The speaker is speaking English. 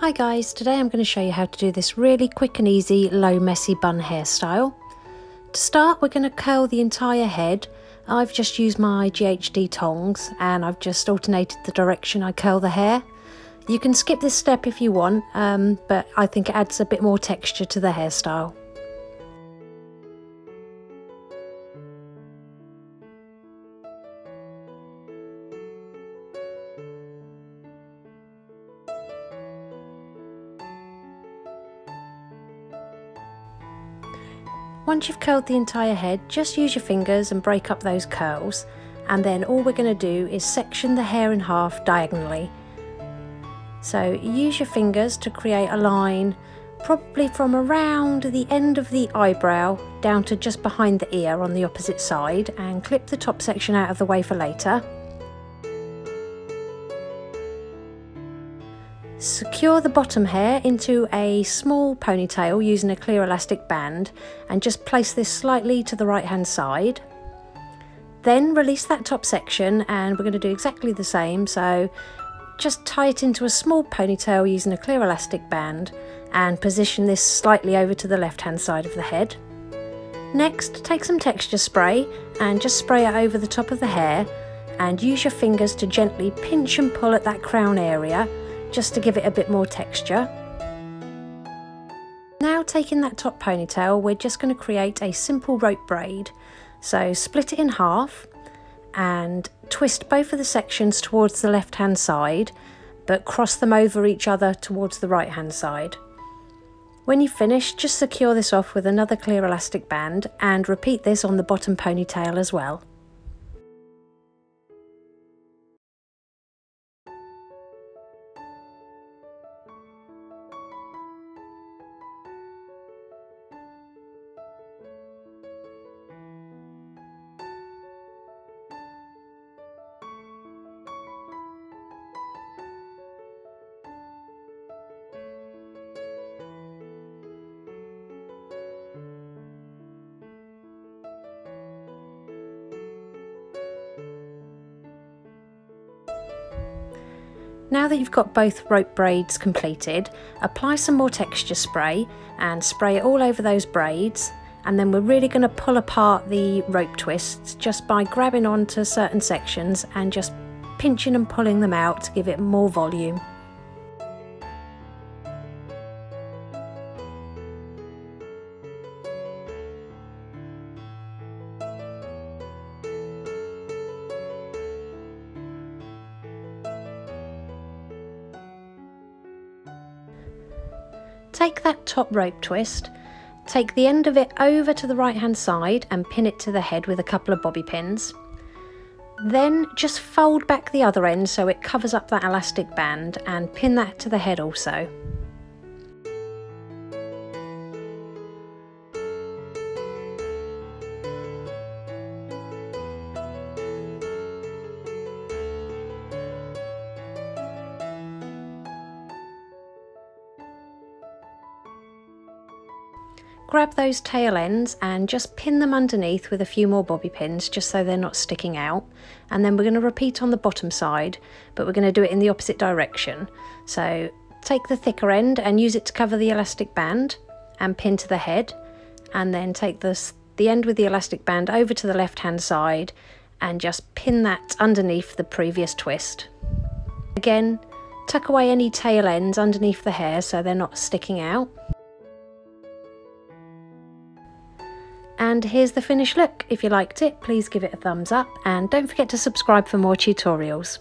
Hi guys, today I'm going to show you how to do this really quick and easy low messy bun hairstyle. To start, we're going to curl the entire head. I've just used my GHD tongs and I've just alternated the direction I curl the hair. You can skip this step if you want, but I think it adds a bit more texture to the hairstyle. Once you've curled the entire head, just use your fingers and break up those curls, and then all we're going to do is section the hair in half diagonally. So use your fingers to create a line probably from around the end of the eyebrow down to just behind the ear on the opposite side, and clip the top section out of the way for later. Secure the bottom hair into a small ponytail using a clear elastic band and just place this slightly to the right hand side. Then release that top section and we're going to do exactly the same, so just tie it into a small ponytail using a clear elastic band and position this slightly over to the left hand side of the head. Next, take some texture spray and just spray it over the top of the hair and use your fingers to gently pinch and pull at that crown area, just to give it a bit more texture. Now, taking that top ponytail, we're just going to create a simple rope braid. So split it in half and twist both of the sections towards the left hand side, but cross them over each other towards the right hand side. When you've finished, just secure this off with another clear elastic band and repeat this on the bottom ponytail as well. Now that you've got both rope braids completed, apply some more texture spray and spray it all over those braids, and then we're really going to pull apart the rope twists just by grabbing onto certain sections and just pinching and pulling them out to give it more volume. Take that top rope twist, take the end of it over to the right hand side and pin it to the head with a couple of bobby pins. Then just fold back the other end so it covers up that elastic band and pin that to the head also. Grab those tail ends and just pin them underneath with a few more bobby pins just so they're not sticking out, and then we're going to repeat on the bottom side, but we're going to do it in the opposite direction. So take the thicker end and use it to cover the elastic band and pin to the head, and then take the end with the elastic band over to the left hand side and just pin that underneath the previous twist. Again, tuck away any tail ends underneath the hair so they're not sticking out. And here's the finished look. If you liked it, please give it a thumbs up and don't forget to subscribe for more tutorials.